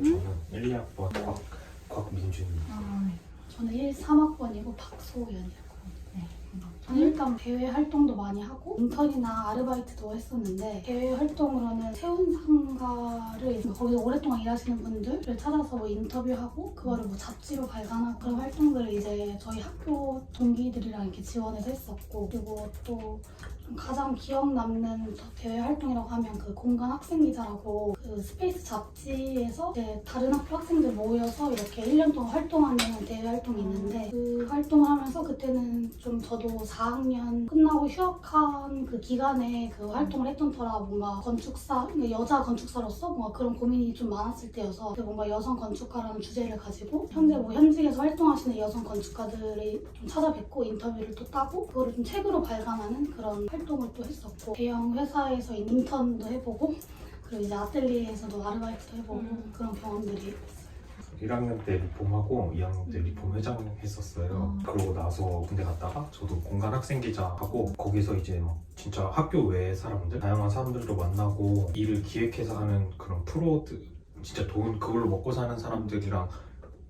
저는 1, 2학번 곽민준입니다. 네. 저는 1, 3학번이고 박소연이라고. 네. 저는 일단 대외 활동도 많이 하고 인턴이나 아르바이트도 했었는데 대외 활동으로는 세운상가를 거기서 오랫동안 일하시는 분들을 찾아서 뭐 인터뷰하고 그거를 뭐 잡지로 발간하고 그런 활동들을 이제 저희 학교 동기들이랑 이렇게 지원해서 했었고, 그리고 또 가장 기억 남는 대외 활동이라고 하면 그 공간 학생 기자라고 그 스페이스 잡지에서 이제 다른 학교 학생들 모여서 이렇게 1년 동안 활동하는 대외 활동이 있는데, 그 활동을 하면서 그때는 좀 저도 4학년 끝나고 휴학한 그 기간에 그 활동을 했던 터라 뭔가 건축사, 여자 건축사로서 뭔가 그런 고민이 좀 많았을 때여서 뭔가 여성 건축가라는 주제를 가지고 현재 뭐 현직에서 활동하시는 여성 건축가들을 좀 찾아뵙고 인터뷰를 또 따고 그거를 좀 책으로 발간하는 그런 활동을 또 했었고, 대형 회사에서 인턴도 해보고 그리고 이제 아틀리에에서도 아르바이트도 해보고 그런 경험들이 있어요. 1학년 때 리폼하고 2학년 때 리폼 회장 했었어요. 그러고 나서 군대 갔다가 저도 공간 학생 기자하고 거기서 이제 막 진짜 학교 외의 사람들, 다양한 사람들도 만나고 일을 기획해서 하는 그런 프로들, 진짜 돈 그걸로 먹고 사는 사람들이랑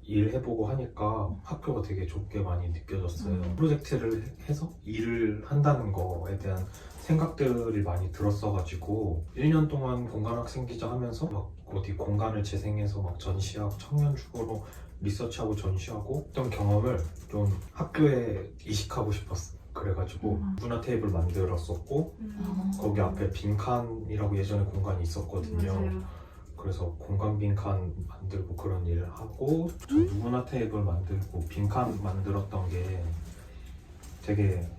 일해보고 하니까 학교가 되게 좋게 많이 느껴졌어요. 프로젝트를 해서 일을 한다는 거에 대한 생각들이 많이 들었어가지고 1년 동안 공간 학생 기자 하면서 막 어디 공간을 재생해서 막 전시하고 청년 주거로 리서치하고 전시하고 했던 경험을 좀 학교에 이식하고 싶었어. 그래가지고 문화 테이블 만들었었고 거기 앞에 빈칸이라고 예전에 공간이 있었거든요. 맞아요. 그래서 공간 빈칸 만들고 그런 일을 하고 저 문화 테이블 만들고 빈칸 만들었던 게 되게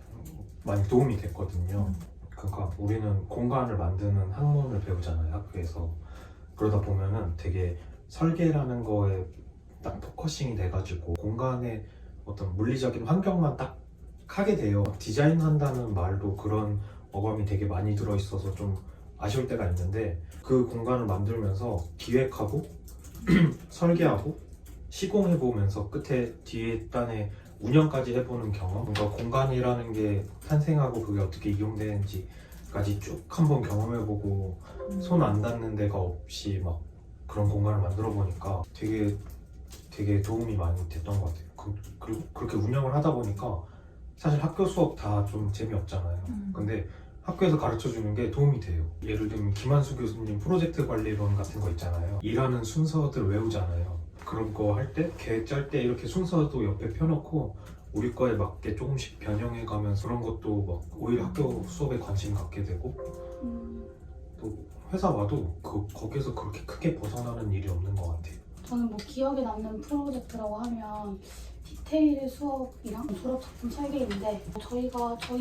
많이 도움이 됐거든요. 그러니까 우리는 공간을 만드는 학문을 배우잖아요, 학교에서. 그러다 보면은 되게 설계라는 거에 딱 포커싱이 돼가지고 공간의 어떤 물리적인 환경만 딱 하게 돼요. 디자인한다는 말도 그런 어감이 되게 많이 들어있어서 좀 아쉬울 때가 있는데, 그 공간을 만들면서 기획하고 설계하고 시공해보면서 끝에 뒤에 단에 운영까지 해보는 경험, 뭔가 공간이라는 게 탄생하고 그게 어떻게 이용되는지까지 쭉 한번 경험해보고 손 안 닿는 데가 없이 막 그런 공간을 만들어 보니까 되게 도움이 많이 됐던 것 같아요. 그리고 그렇게 운영을 하다 보니까 사실 학교 수업 다 좀 재미없잖아요. 근데 학교에서 가르쳐주는 게 도움이 돼요. 예를 들면 김한수 교수님 프로젝트 관리론 같은 거 있잖아요. 일하는 순서들 외우잖아요. 그런 거 할 때 계획 짤 때 이렇게 순서도 옆에 펴놓고 우리 거에 맞게 조금씩 변형해가면서 그런 것도 막 오히려 학교 수업에 관심 갖게 되고, 또 회사 와도 거기에서 그렇게 크게 벗어나는 일이 없는 것 같아요. 저는 뭐 기억에 남는 프로젝트라고 하면 디테일 수업이랑 졸업 작품 설계인데, 저희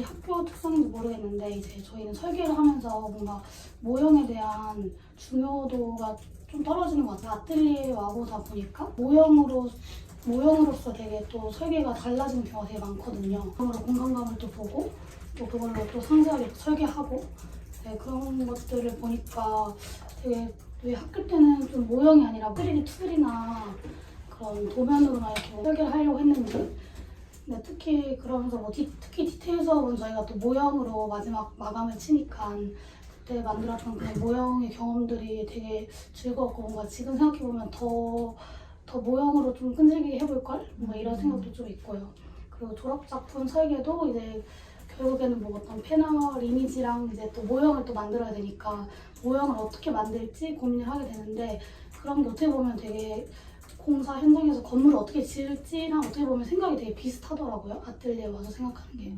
학교 특성인지 모르겠는데 이제 저희는 설계를 하면서 뭔가 모형에 대한 중요도가 좀 떨어지는 것 같아요. 아틀리에 와보다 보니까 모형으로서 되게 또 설계가 달라지는 경우가 되게 많거든요. 그걸로 공간감을 또 보고 또 그걸로 또 상세하게 설계하고, 네, 그런 것들을 보니까 되게 왜 학교 때는 좀 모형이 아니라 3D 툴이나 그런 도면으로만 이렇게 뭐 설계를 하려고 했는데, 근데 특히 그러면서 뭐 특히 디테일 수업은 저희가 또 모형으로 마지막 마감을 치니까 그때 만들었던 그런 모형의 경험들이 되게 즐거웠고, 뭔가 지금 생각해보면 더 모형으로 좀 끈질기게 해볼걸? 뭔가 이런 생각도 좀 있고요. 그리고 졸업작품 설계도 이제 결국에는 뭐 어떤 패널 이미지랑 이제 또 모형을 또 만들어야 되니까 모형을 어떻게 만들지 고민을 하게 되는데, 그런 게 어떻게 보면 되게 공사 현장에서 건물을 어떻게 지을지랑 어떻게 보면 생각이 되게 비슷하더라고요. 아틀리에 와서 생각하는 게.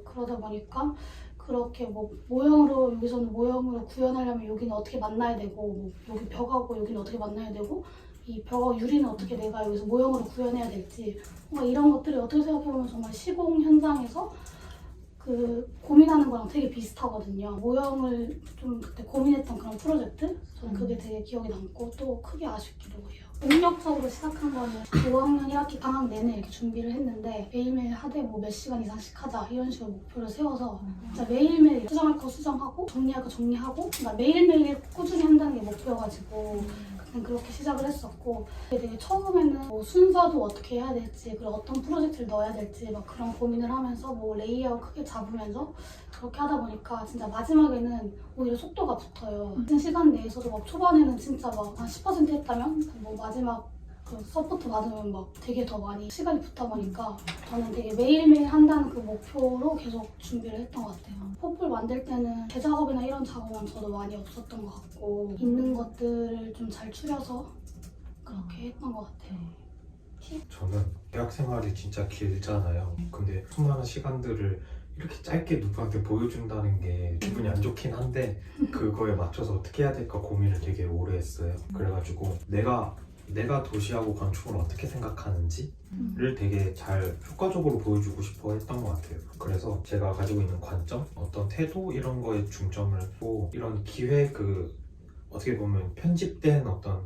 그러다 보니까 그렇게 뭐 모형으로, 여기서는 모형으로 구현하려면 여기는 어떻게 만나야 되고, 뭐 여기 벽하고 여기는 어떻게 만나야 되고, 이 벽하고 유리는 어떻게 내가 여기서 모형으로 구현해야 될지, 뭔가 이런 것들이 어떻게 생각해보면 정말 시공 현장에서 그 고민하는 거랑 되게 비슷하거든요. 모형을 좀 그때 고민했던 그런 프로젝트? 저는 그게 되게 기억에 남고 또 크게 아쉽기도 해요. 본격적으로 시작한 거는 5학년 1학기 방학 내내 이렇게 준비를 했는데, 매일매일 하되 뭐 몇 시간 이상씩 하자 이런 식으로 목표를 세워서 진짜 매일매일 수정할 거 수정하고 정리할 거 정리하고, 그러니까 매일매일 꾸준히 한다는 게 목표여가지고 그렇게 시작을 했었고 되게 처음에는 뭐 순서도 어떻게 해야 될지 그리고 어떤 프로젝트를 넣어야 될지 막 그런 고민을 하면서 뭐 레이아웃 크게 잡으면서 그렇게 하다 보니까 진짜 마지막에는 오히려 속도가 붙어요. 같은 시간 내에서도 막 초반에는 진짜 막 한 10% 했다면 뭐 마지막 그 서포트 받으면 막 되게 더 많이 시간이 붙다 보니까 저는 되게 매일매일 한다는 그 목표로 계속 준비를 했던 것 같아요. 포플 만들 때는 대작업이나 이런 작업은 저도 많이 없었던 것 같고 있는 것들을 좀 잘 추려서 그렇게 했던 것 같아요. 저는 대학 생활이 진짜 길잖아요. 근데 수많은 시간들을 이렇게 짧게 누구한테 보여준다는 게 기분이 안 좋긴 한데 그거에 맞춰서 어떻게 해야 될까 고민을 되게 오래 했어요. 그래가지고 내가 도시하고 건축을 어떻게 생각하는지를 되게 잘 효과적으로 보여주고 싶어 했던 것 같아요. 그래서 제가 가지고 있는 관점, 어떤 태도 이런 거에 중점을 두고 이런 기획 어떻게 보면 편집된 어떤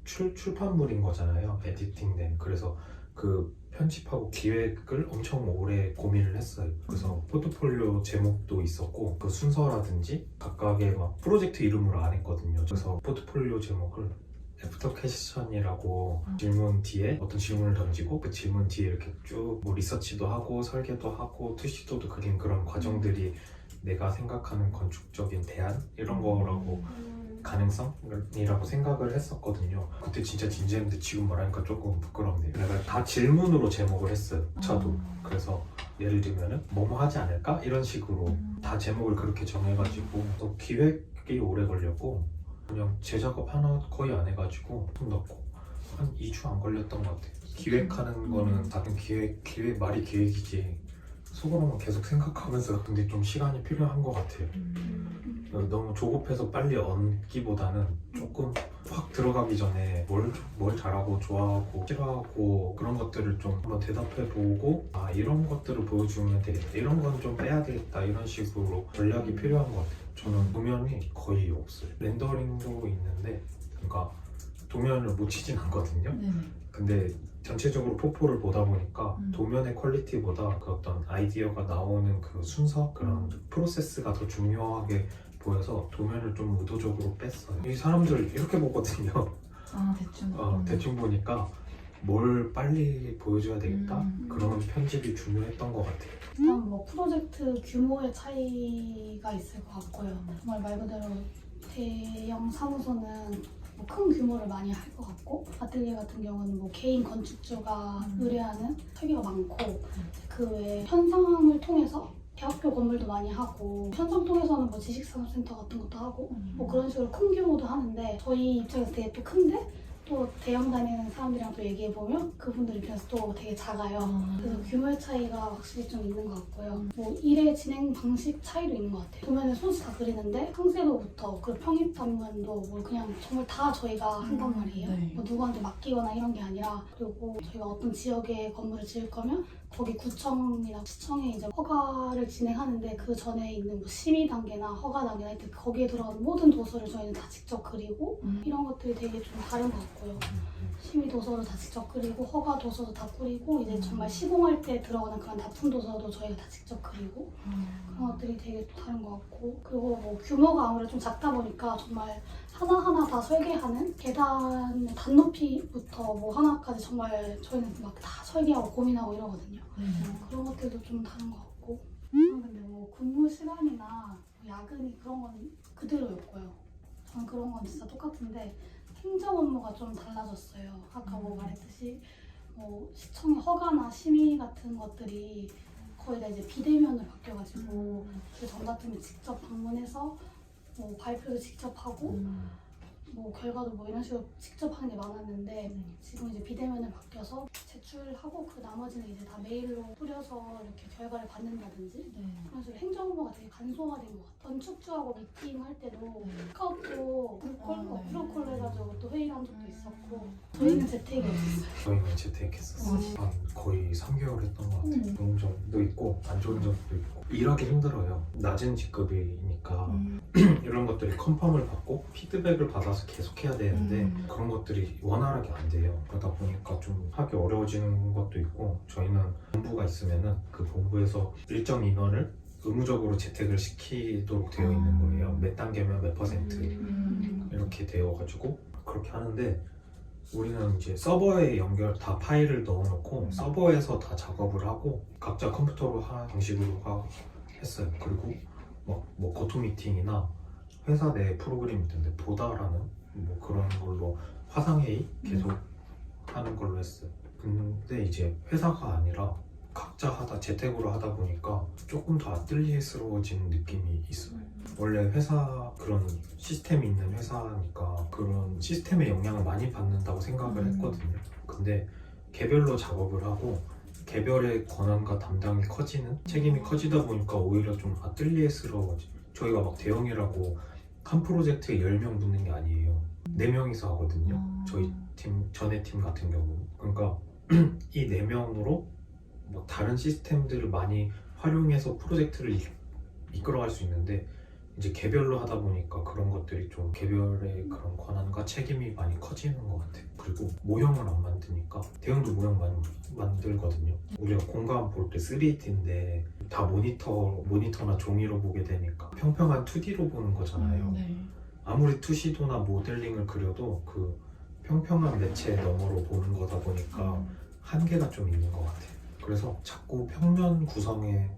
출판물인 거잖아요. 에디팅된. 그래서 그 편집하고 기획을 엄청 오래 고민을 했어요. 그래서 포트폴리오 제목도 있었고 그 순서라든지 각각의 막 프로젝트 이름을 안 했거든요. 그래서 포트폴리오 제목을 애프터 퀘스천이라고 질문 뒤에 어떤 질문을 던지고 그 질문 뒤에 이렇게 쭉 뭐 리서치도 하고 설계도 하고 투시도도 그린 그런 과정들이 내가 생각하는 건축적인 대안 이런 거라고 가능성이라고 생각을 했었거든요. 그때 진짜 진지했는데 지금 말하니까 조금 부끄럽네요. 내가 다 질문으로 제목을 했어요. 저도. 그래서 예를 들면은 뭐뭐 하지 않을까? 이런 식으로 다 제목을 그렇게 정해가지고 또 기획이 오래 걸렸고 그냥 제작업 하나 거의 안 해가지고 손 넣고 한 2주 안 걸렸던 것 같아요. 기획하는 거는 다른 기획 말이 기획이지 속으로만 계속 생각하면서 근데 좀 시간이 필요한 것 같아요. 너무 조급해서 빨리 얹기보다는 조금 확 들어가기 전에 뭘 잘하고 좋아하고 싫어하고 그런 것들을 좀 한번 대답해보고 아 이런 것들을 보여주면 되겠다 이런 건 좀 빼야 되겠다 이런 식으로 전략이 필요한 것 같아요. 저는 도면이 거의 없어요. 렌더링도 있는데 그러니까 도면을 못 치진 않거든요. 근데 전체적으로 포포를 보다 보니까 도면의 퀄리티보다 그 어떤 아이디어가 나오는 그 순서 그런 프로세스가 더 중요하게 보여서 도면을 좀 의도적으로 뺐어요. 이 사람들 이렇게 보거든요. 아 대충. 대충 보니까 뭘 빨리 보여줘야 되겠다 그런 편집이 중요했던 것 같아요. 일단 뭐 프로젝트 규모의 차이가 있을 것 같고요. 정말 말 그대로 대형 사무소는 뭐 큰 규모를 많이 할 것 같고 아틀리에 같은 경우는 뭐 개인 건축주가 의뢰하는 설계가 많고 그 외에 현상을 통해서 대학교 건물도 많이 하고 현상 통해서는 뭐 지식산업센터 같은 것도 하고 뭐 그런 식으로 큰 규모도 하는데 저희 입장에서 되게 또 큰데 또 대형 다니는 사람들이랑 또 얘기해보면 그분들 입장에서 또 되게 작아요. 그래서 규모의 차이가 확실히 좀 있는 것 같고요. 뭐 일의 진행 방식 차이도 있는 것 같아요. 도면에 손수 다 그리는데 상세도부터 그 평입 단면도 뭐 그냥 정말 다 저희가 한단 말이에요. 뭐 누구한테 맡기거나 이런 게 아니라 그리고 저희가 어떤 지역에 건물을 지을 거면 거기 구청이나 시청에 이제 허가를 진행하는데 그 전에 있는 뭐 심의 단계나 허가 단계나 하여튼 거기에 들어가는 모든 도서를 저희는 다 직접 그리고 이런 것들이 되게 좀 다른 것 같고요. 심의 도서도 다 직접 그리고 허가 도서도 다 꾸리고 이제 정말 시공할 때 들어가는 그런 납품 도서도 저희가 다 직접 그리고 그런 것들이 되게 다른 것 같고 그리고 뭐 규모가 아무래도 좀 작다 보니까 정말 하나하나 다 설계하는 계단 단높이부터 뭐 하나까지 정말 저희는 막 다 설계하고 고민하고 이러거든요. 그런 것들도 좀 다른 것 같고 근데 뭐 근무 시간이나 야근이 그런 건 그대로였고요. 저는 그런 건 진짜 똑같은데 행정 업무가 좀 달라졌어요. 아까 뭐 말했듯이 뭐 시청의 허가나 심의 같은 것들이 거의 다 이제 비대면으로 바뀌어가지고 그 전 같으면 직접 방문해서 뭐 발표도 직접 하고 뭐 결과도 뭐 이런 식으로 직접 하는 게 많았는데 지금 이제 비대면을 바뀌어서 제출하고 그 나머지는 이제 다 메일로 뿌려서 이렇게 결과를 받는다든지 그런 식으로 행정 업무가 되게 간소화된 것 같아요. 건축주하고 미팅할 때도 카카오톡 프로콜로 해가지고 또 회의를 한 적도 있었고 저희는 재택이었어요. 저희는 재택했었어요. 한 거의 3개월 했던 것 같아요. 좋은 점도 있고 안 좋은 점도 있고 일하기 힘들어요. 낮은 직급이니까 이런 것들이 컨펌을 받고 피드백을 받아서 계속 해야 되는데 그런 것들이 원활하게 안 돼요. 그러다 보니까 좀 하기 어려워지는 것도 있고 저희는 본부가 있으면은 그 본부에서 일정 인원을 의무적으로 재택을 시키도록 되어 있는 거예요. 몇 단계면 몇 퍼센트 이렇게 되어가지고 그렇게 하는데 우리는 이제 서버에 연결 다 파일을 넣어놓고 서버에서 다 작업을 하고 각자 컴퓨터로 하는 방식으로 했어요. 그리고 뭐 고토미팅이나 회사 내 프로그램이 있던데 보다라는 뭐 그런 걸로 화상회의 계속 하는 걸로 했어요. 근데 이제 회사가 아니라 각자 하다 재택으로 하다 보니까 조금 더 아뜰리에스러워진 느낌이 있어요. 원래 회사 그런 시스템이 있는 회사니까 그런 시스템의 영향을 많이 받는다고 생각을 했거든요. 근데 개별로 작업을 하고 개별의 권한과 담당이 커지는 책임이 커지다 보니까 오히려 좀 아뜰리에스러워지. 저희가 막 대형이라고 한 프로젝트에 10명 붙는 게 아니에요. 4명이서 하거든요. 저희 팀, 전에 팀 같은 경우는. 그러니까 이 4명으로 뭐 다른 시스템들을 많이 활용해서 프로젝트를 이끌어갈 수 있는데 이제 개별로 하다 보니까 그런 것들이 좀 개별의 그런 권한과 책임이 많이 커지는 것 같아요. 그리고 모형을 안 만드니까 대형도 모형 많이 만들거든요. 우리가 공간 볼 때 3D인데 다 모니터나 종이로 보게 되니까 평평한 2D로 보는 거잖아요. 네. 아무리 투시도나 모델링을 그려도 그 평평한 매체 너머로 보는 거다 보니까 한계가 좀 있는 것 같아요. 그래서 자꾸 평면 구성에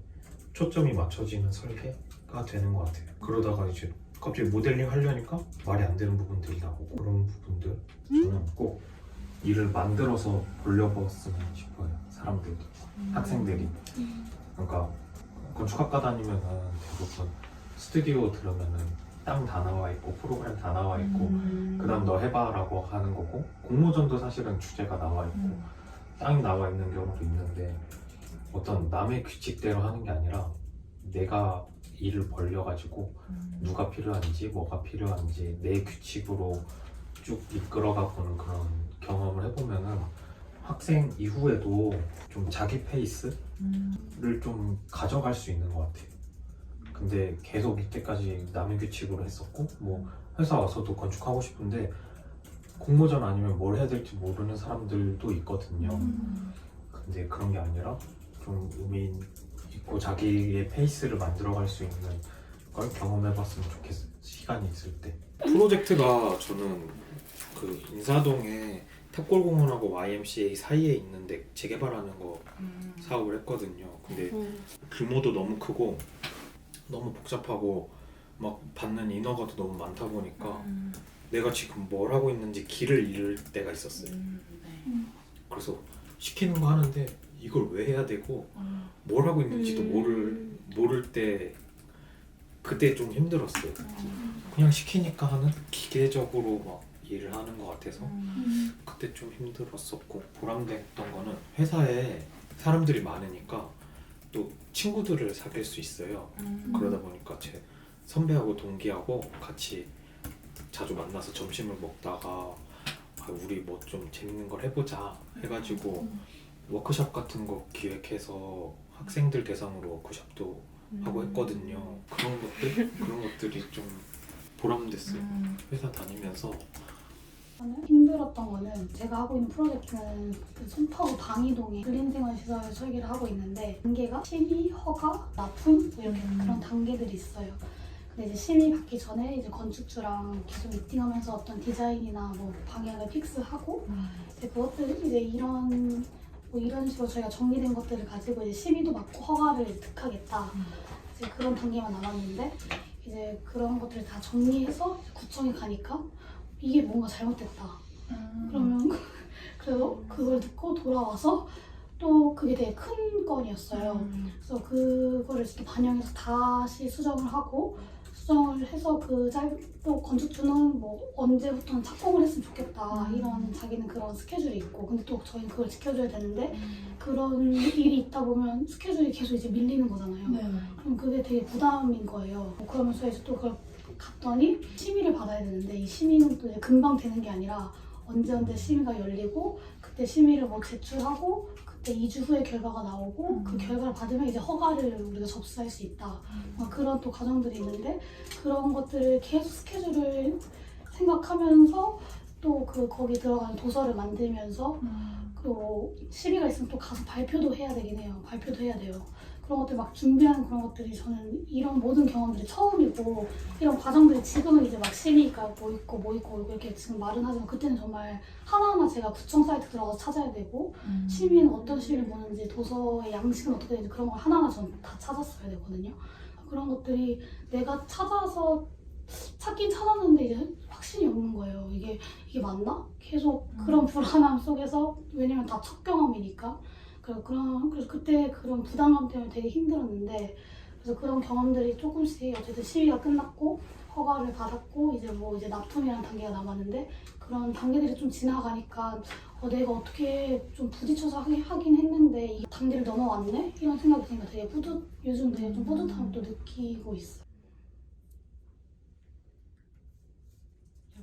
초점이 맞춰지는 설계가 되는 것 같아요. 그러다가 이제 갑자기 모델링 하려니까 말이 안 되는 부분들이 나오고 그런 부분들 저는 꼭 일을 만들어서 돌려봤으면 싶어요. 사람들도 학생들이. 그러니까 건축학과 다니면은 대부분 스튜디오 들으면은 땅 다 나와 있고 프로그램 다 나와 있고 그다음 너 해봐라고 하는 거고 공모전도 사실은 주제가 나와 있고 땅이 나와 있는 경우도 있는데 어떤 남의 규칙대로 하는 게 아니라 내가 일을 벌려가지고 누가 필요한지 뭐가 필요한지 내 규칙으로 쭉 이끌어가 보는 그런 경험을 해보면은 학생 이후에도 좀 자기 페이스를 좀 가져갈 수 있는 것 같아요. 근데 계속 이때까지 남의 규칙으로 했었고 뭐 회사 와서도 건축하고 싶은데 공모전 아니면 뭘 해야 될지 모르는 사람들도 있거든요. 근데 그런 게 아니라 좀 의미 있고 자기의 페이스를 만들어갈 수 있는 걸 경험해봤으면 좋겠어요. 시간이 있을 때. 프로젝트가 저는 그 인사동에 탑골공원하고 YMCA 사이에 있는데 재개발하는 거 사업을 했거든요. 근데 규모도 너무 크고 너무 복잡하고 막 받는 인허가도 너무 많다 보니까 내가 지금 뭘 하고 있는지 길을 잃을 때가 있었어요. 그래서 시키는 거 하는데 이걸 왜 해야 되고 뭘 하고 있는지도 모를 때 그때 좀 힘들었어요. 그냥 시키니까 하는 기계적으로 막 일을 하는 것 같아서 그때 좀 힘들었었고 보람됐던 거는 회사에 사람들이 많으니까 또 친구들을 사귈 수 있어요. 그러다 보니까 제 선배하고 동기하고 같이 자주 만나서 점심을 먹다가 우리 뭐 좀 재밌는 걸 해보자 해가지고 워크숍 같은 거 기획해서 학생들 대상으로 워크숍도 하고 했거든요. 그런 것들이 좀 보람됐어요. 회사 다니면서. 저는 힘들었던 거는 제가 하고 있는 프로젝트는 그 송파구 방이동에 근린생활시설 설계를 하고 있는데 단계가 심의, 허가, 납품 이렇게 그런 단계들이 있어요. 근데 이제 심의 받기 전에 이제 건축주랑 계속 미팅하면서 어떤 디자인이나 뭐 방향을 픽스하고 이제 그것들 이제 이런 식으로 저희가 정리된 것들을 가지고 이제 심의도 받고 허가를 득하겠다. 이제 그런 단계만 남았는데 이제 그런 것들을 다 정리해서 구청에 가니까 이게 뭔가 잘못됐다. 그러면 그래서 그걸 듣고 돌아와서 또 그게 되게 큰 건이었어요. 그래서 그거를 이렇게 반영해서 다시 수정을 하고 수정을 해서 또 건축주는 뭐 언제부터는 착공을 했으면 좋겠다 이런 자기는 그런 스케줄이 있고 근데 또 저희는 그걸 지켜줘야 되는데 그런 일이 있다 보면 스케줄이 계속 이제 밀리는 거잖아요. 그럼 그게 되게 부담인 거예요. 그러면서 이제 또 그걸 갔더니 심의를 받아야 되는데 이 심의는 또 이제 금방 되는 게 아니라 언제 심의가 열리고 그때 심의를 뭐 제출하고 그때 2주 후에 결과가 나오고 그 결과를 받으면 이제 허가를 우리가 접수할 수 있다. 그런 또 과정들이 있는데 그런 것들을 계속 스케줄을 생각하면서 또 거기 들어가는 도서를 만들면서 그리고 심의가 있으면 또 가서 발표도 해야 되긴 해요. 발표도 해야 돼요. 그런 것들 막 준비하는 그런 것들이 저는 이런 모든 경험들이 처음이고 이런 과정들이 지금은 이제 막 심의가 뭐 있고 뭐 있고 뭐 있고 이렇게 지금 말은 하지만 그때는 정말 하나하나 제가 구청 사이트 들어가서 찾아야 되고 시위는 어떤 시위를 보는지 도서의 양식은 어떻게 되는지 그런 걸 하나하나 전 다 찾았어야 되거든요. 그런 것들이 내가 찾아서 찾긴 찾았는데 이제 확신이 없는 거예요. 이게 맞나? 계속 그런 불안함 속에서 왜냐면 다 첫 경험이니까 그래서 그때 그런 부담감 때문에 되게 힘들었는데 그래서 그런 경험들이 조금씩 어쨌든 시위가 끝났고 허가를 받았고 이제 뭐 이제 납품이라는 단계가 남았는데 그런 단계들이 좀 지나가니까 내가 어떻게 좀 부딪혀서 하긴 했는데 이 단계를 넘어왔네? 이런 생각이 드니까 되게 요즘 되게 좀 뿌듯함을 또 느끼고 있어요.